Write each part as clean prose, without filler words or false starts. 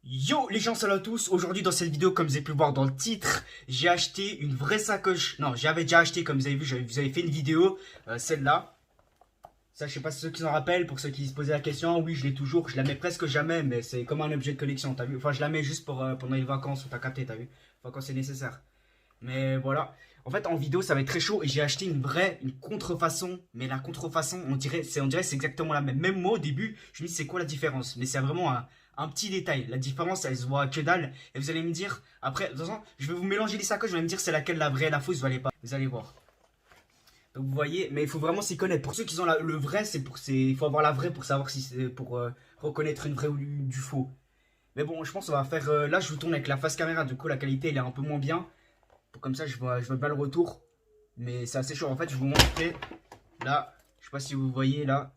Yo les gens, salut à tous. Aujourd'hui dans cette vidéo, comme vous avez pu le voir dans le titre, j'ai acheté une vraie sacoche. Non, j'avais déjà acheté, comme vous avez vu, vous avez fait une vidéo, celle-là. Ça, je sais pas si ceux qui s'en rappellent, pour ceux qui se posaient la question, oui, je l'ai toujours. Je la mets presque jamais, mais c'est comme un objet de collection, t'as vu. Enfin, je la mets juste pour pendant les vacances, t'as capté, t'as vu. Enfin, quand c'est nécessaire. Mais voilà. En fait, en vidéo, ça va être très chaud et j'ai acheté une contrefaçon. Mais la contrefaçon, on dirait c'est exactement la même. Même moi, au début, je me dis c'est quoi la différence? Mais c'est vraiment un petit détail. La différence, elle se voit que dalle. Et vous allez me dire, après, de toute façon, je vais vous mélanger les sacoches, je vais me dire c'est laquelle la vraie, la fausse, vous allez pas. Vous allez voir. Donc vous voyez, mais il faut vraiment s'y connaître. Pour ceux qui ont le vrai, il faut avoir la vraie pour savoir si c'est pour reconnaître une vraie ou du faux. Mais bon, je pense qu'on va faire. Là, je vous tourne avec la face caméra, du coup, la qualité elle est un peu moins bien. Comme ça, je vois bien le retour. Mais c'est assez chaud. En fait, je vais vous montrer. Là, je sais pas si vous voyez là.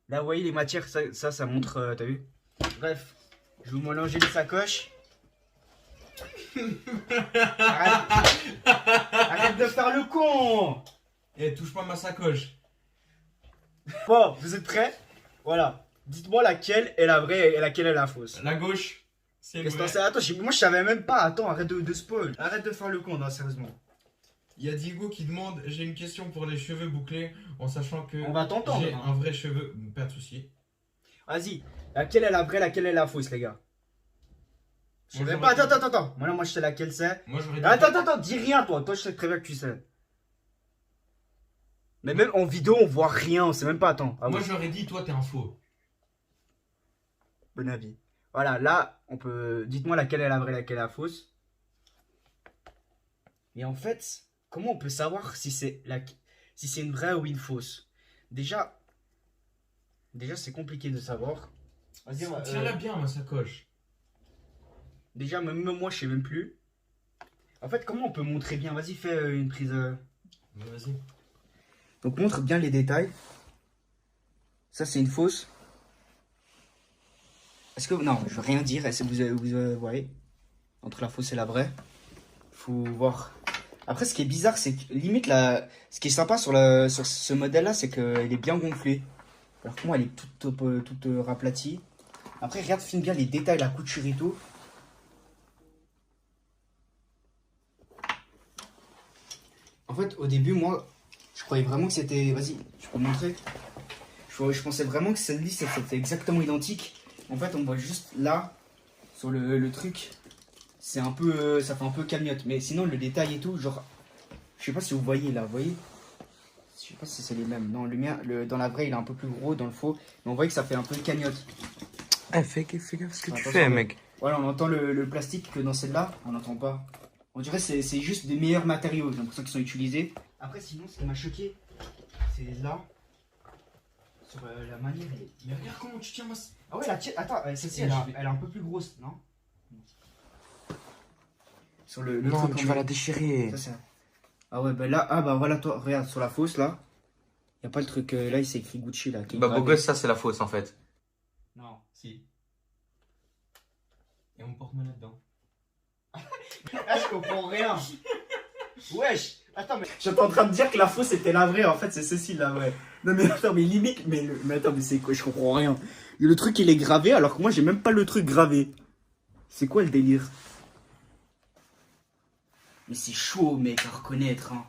Là, vous voyez les matières, ça montre. T'as vu? Bref, je vais vous mélanger les sacoches. Arrête de faire le con! Eh, touche pas ma sacoche. Bon, vous êtes prêts? Voilà. Dites-moi laquelle est la vraie et laquelle est la fausse. La gauche, c'est Qu'est-ce que t'en vrai. sais? Attends, moi je savais même pas. Attends, arrête de spoil. Arrête de faire le con, non, sérieusement. Il y a Diego qui demande, j'ai une question pour les cheveux bouclés, en sachant que On va t'entendre. j'ai un vrai cheveu. Pas de souci. Vas-y. Laquelle est la vraie, laquelle est la fausse, les gars? Je sais Moi, même pas. j'aurais Attends. Moi, je sais laquelle c'est. Moi j'aurais dit. Attends, dis rien, toi. Toi, je sais très bien que tu sais. Mais même en vidéo, on voit rien. On sait même pas. Attends. Ah Moi ouais. j'aurais dit, toi t'es un faux. Bon avis. Voilà, là, on peut. Dites-moi laquelle est la vraie, laquelle est la fausse. Et en fait, comment on peut savoir si c'est une vraie ou une fausse? Déjà, c'est compliqué de savoir. Vas-y, Tiens-la bien ma sacoche. déjà, même moi, je sais même plus. En fait, comment on peut montrer bien? Vas-y, fais une prise. Vas-y. Donc, montre bien les détails. Ça, c'est une fausse. Est-ce que. Non, je veux rien dire. Est-ce que vous voyez? Entre la fausse et la vraie. Faut voir. Après, ce qui est bizarre, c'est que limite, ce qui est sympa sur ce modèle-là, c'est qu'elle est bien gonflée. Alors que moi, elle est toute raplatie. Après, regarde, filme bien les détails, la couture et tout. En fait, au début, moi, je croyais vraiment que c'était. Vas-y, je peux te montrer. Je pensais vraiment que celle-ci, c'était exactement identique. En fait, on voit juste là, sur le truc, c'est un peu. Ça fait un peu cagnotte. Mais sinon, le détail et tout, genre. Je sais pas si vous voyez là, vous voyez? Je sais pas si c'est les mêmes. Non, le mien, dans la vraie, il est un peu plus gros, dans le faux. Mais on voit que ça fait un peu de cagnotte. Eh, fais gaffe ce que tu Attention, fais, mec. Voilà, on entend le plastique que dans celle-là, on n'entend pas. On dirait que c'est juste des meilleurs matériaux, j'ai l'impression qu'ils sont utilisés. Après, sinon, ce qui m'a choqué, c'est là, sur la manière. Mais regarde comment tu tiens ma. Ah ouais, la tienne, attends, celle-ci, elle est un peu plus grosse, non? Sur le Non, truc tu en vas haut. la déchirer. Ça, c'est. Ah ouais, bah là, ah bah voilà, toi, regarde, sur la fausse là, y a pas le truc, là, il s'est écrit Gucci là. Qui est Bah, beau gravé. gosse, ça, c'est la fausse en fait. Non, si. Et mon porte-monnaie dedans. Ah, je comprends rien. Wesh. Attends, mais j'étais en train de dire que la fausse était la vraie. En fait, c'est ceci la vraie. Non, mais attends, mais limite. Mais attends, mais c'est quoi? Je comprends rien. Le truc, il est gravé alors que moi, j'ai même pas le truc gravé. C'est quoi le délire? Mais c'est chaud, mec, à reconnaître. Hein.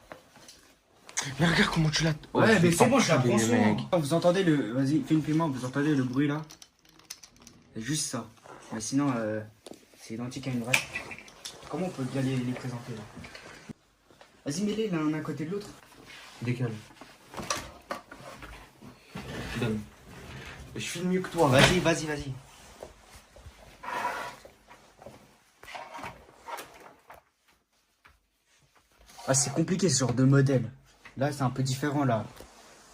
Mais regarde comment tu l'as. Oh, Ouais, je mais vais c'est bon, je la t'enculer, prends soin. mec. Vous entendez le. Vas-y, fais une paiement. Vous entendez le bruit là? C'est juste ça. Mais sinon, c'est identique à une vraie. Comment on peut bien les présenter là? Vas-y, mets-les l'un à côté de l'autre. Décale. Donne. Je filme mieux que toi. Vas-y. Ah, c'est compliqué ce genre de modèle. Là, c'est un peu différent là.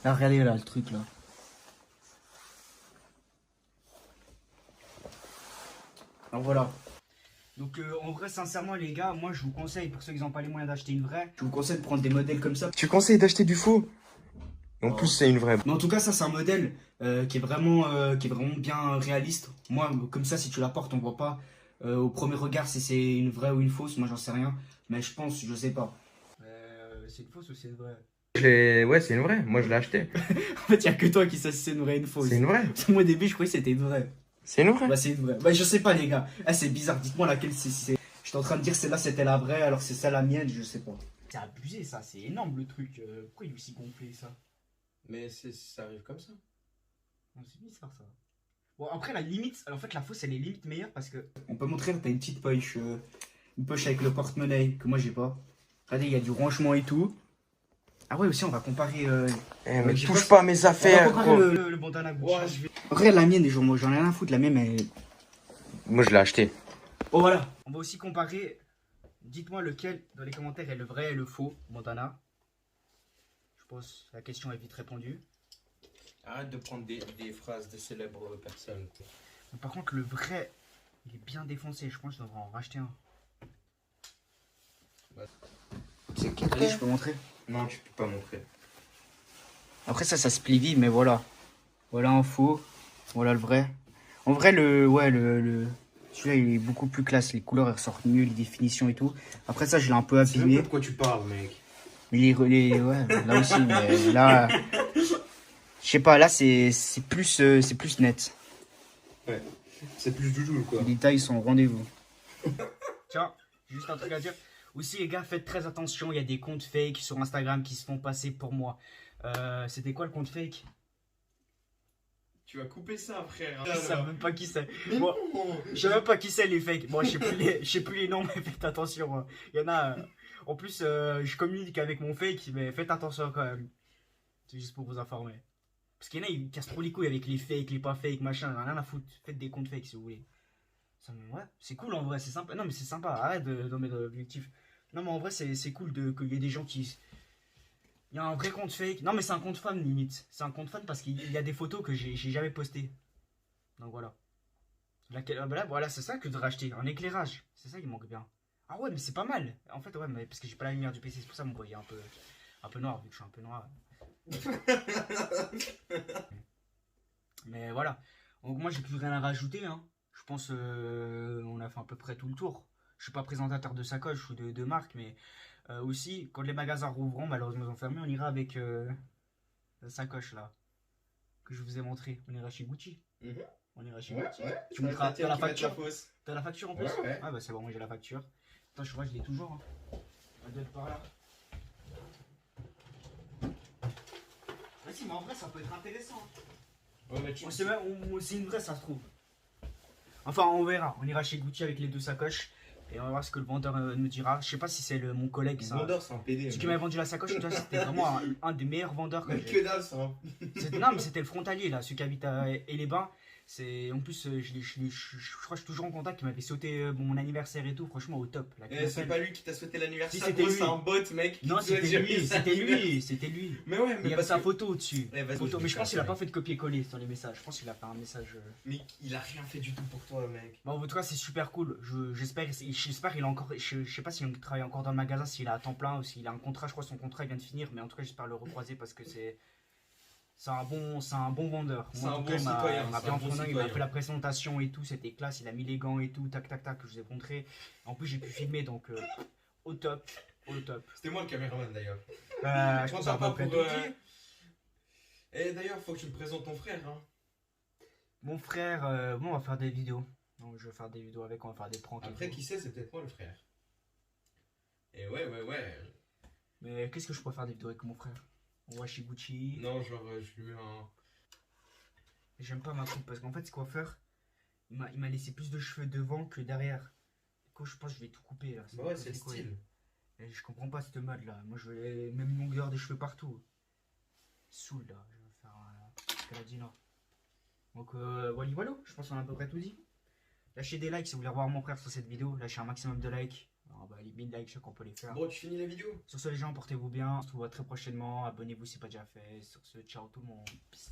Là, regardez là le truc là. Alors voilà. Donc en vrai, sincèrement les gars, moi je vous conseille, pour ceux qui n'ont pas les moyens d'acheter une vraie, je vous conseille de prendre des modèles comme ça. Tu conseilles d'acheter du faux. Et en plus, c'est une vraie. Mais en tout cas, ça c'est un modèle qui est vraiment bien réaliste. Moi, comme ça, si tu la portes, on voit pas au premier regard si c'est une vraie ou une fausse. Moi, j'en sais rien. Mais je pense, je sais pas. C'est une fausse ou c'est une vraie? Ouais, c'est une vraie. Moi, je l'ai acheté. En fait, il n'y a que toi qui sais si c'est une vraie ou une fausse. C'est une vraie. Moi, au début, je croyais que c'était une vraie. C'est une vraie. Bah, c'est une vraie. Bah, je sais pas, les gars. Ah, c'est bizarre. Dites-moi laquelle c'est. J'étais en train de dire celle-là c'était la vraie, alors c'est ça la mienne, je sais pas. C'est abusé, ça. C'est énorme le truc. Pourquoi il est aussi gonflé, ça? Mais ça arrive comme ça. Non, c'est bizarre, ça. Bon, après, la limite. En fait, la fausse, elle est limite meilleure parce que. On peut montrer que t'as une petite poche. Une poche avec le porte-monnaie que moi j'ai pas. Regardez, il y a du rangement et tout. Ah ouais, aussi, on va comparer. Eh, mais j'ai touche pas- pas à mes On va affaires, comparer gros. le bandana Gucci. Ouais, je vais. En vrai, la mienne, genre, moi j'en ai rien à foutre. La mienne, elle. Moi, je l'ai acheté. Oh voilà. On va aussi comparer. Dites-moi lequel dans les commentaires est le vrai et le faux bandana. Je pense que la question est vite répondue. Arrête de prendre des phrases de célèbres personnes. Mais par contre, le vrai, il est bien défoncé. Je pense que je devrais en racheter un. C'est qui Allez, je peux montrer. Non, tu peux pas montrer. Après, ça se plie vite, mais voilà. Voilà un faux. Voilà le vrai. En vrai, celui-là, il est beaucoup plus classe. Les couleurs, elles ressortent mieux, les définitions et tout. Après, ça, je l'ai un peu C'est même abîmé. pas de quoi tu parles, mec. Mais ouais, là aussi, mais là. Je sais pas, là, c'est plus net. Ouais. C'est plus joujou, quoi. Les détails sont au rendez-vous. Tiens, juste un truc à dire. Aussi, les gars, faites très attention. Il y a des comptes fake sur Instagram qui se font passer pour moi. C'était quoi le compte fake? Tu vas couper ça, frère. Je sais même pas qui c'est. Mais Moi, non. je sais même pas qui c'est les fakes. Moi, je sais plus les noms, mais faites attention. Hein. Il y en a. En plus, je communique avec mon fake, mais faites attention quand même. C'est juste pour vous informer. Parce qu'il y en a, ils cassent trop les couilles avec les fakes, les pas fakes, machin. Rien à foutre. Faites des comptes fakes si vous voulez. Ouais, c'est cool en vrai, c'est sympa. Non, mais c'est sympa. Arrête de mettre l'objectif. Non, mais en vrai, c'est cool qu'il y ait des gens qui. Il y a un vrai compte fake. Non, mais c'est un compte fan limite. C'est un compte fan parce qu'il y a des photos que j'ai jamais postées. Donc voilà. Là, voilà, c'est ça que je devrais acheter. Un éclairage. C'est ça qui manque bien. Ah ouais, mais c'est pas mal. En fait, ouais, mais parce que j'ai pas la lumière du PC, c'est pour ça que mon voyez un peu noir, vu que je suis un peu noir. Mais voilà. Donc moi, j'ai plus rien à rajouter. Hein. Je pense on a fait à peu près tout le tour. Je suis pas présentateur de sacoche ou de marque, mais aussi, quand les magasins rouvriront, malheureusement ils ont fermé, on ira avec la sacoche là, que je vous ai montré. On ira chez Gucci. On ira chez Gucci. Tu montreras, t'as la facture. T'as la facture en plus? Ouais. Ah bah c'est bon, moi j'ai la facture. Attends, je crois que je l'ai toujours. Hein. Elle doit être par là. Vas-y, mais en vrai, ça peut être intéressant. Ouais, mais tu C'est une vraie, ça se trouve. Enfin, on verra. On ira chez Gucci avec les deux sacoches. Et on va voir ce que le vendeur nous dira. Je sais pas si c'est mon collègue. Le vendeur, c'est un PD. Celui qui m'avait vendu la sacoche, c'était vraiment un des meilleurs vendeurs que Mais j'ai. que dalle, ça. Non, mais c'était le frontalier, là, celui qui habite à Et-les-Bains. En plus, je crois que je suis toujours en contact. Il m'avait sauté mon anniversaire et tout. Franchement, au top. C'est pas lui qui t'a souhaité l'anniversaire. Si, c'était lui. C'est un bot, mec. Non, c'était lui. Mais ouais, Il y avait sa photo au-dessus. Eh, vas-y, Mais je pense qu'il a ça, pas fait de copier-coller sur les messages. Je pense qu'il a fait un message. Mais il a rien fait du tout pour toi, mec. Bon, en tout cas, c'est super cool. J'espère qu'il a encore. Je sais pas s'il travaille encore dans le magasin, s'il est à temps plein ou s'il a un contrat. Je crois que son contrat il vient de finir. Mais en tout cas, j'espère le recroiser parce que c'est un bon vendeur. C'est un En tout bon cas, citoyen, il m'a c'est bien un bon entraîné, il m'a citoyen. fait la présentation et tout. C'était classe. Il a mis les gants et tout. Tac, tac, tac. Que je vous ai montré. En plus, j'ai pu filmer donc au top. Au top. C'était moi le caméraman d'ailleurs. Je pense t'as à peu pas près pour, tout dit. Et d'ailleurs, faut que tu me présentes ton frère. Hein. Mon frère, bon, on va faire des vidéos. Donc, je vais faire des vidéos avec, on va faire des pranks. Après, qui sait, c'est peut-être moi le frère. Et ouais. Mais qu'est-ce que je pourrais faire des vidéos avec mon frère? On va chez Gucci. Non, genre, je lui mets un. J'aime pas ma coupe parce qu'en fait, ce coiffeur, il m'a laissé plus de cheveux devant que derrière. Du coup, je pense que je vais tout couper là. Bah ouais, c'est le style. Et je comprends pas cette mode là. Moi, je veux les mêmes longueurs des cheveux partout. Saoul là. Je vais faire ce qu'elle a dit là. Donc, voilà. Je pense qu'on a à peu près tout dit. Lâchez des likes si vous voulez revoir mon frère sur cette vidéo. Lâchez un maximum de likes. Alors, bah, les 1000 likes, je sais qu'on peut les faire. Bon, tu finis la vidéo. Sur ce, les gens, portez-vous bien. On se revoit très prochainement. Abonnez-vous si ce n'est pas déjà fait. Sur ce, ciao tout le monde. Peace.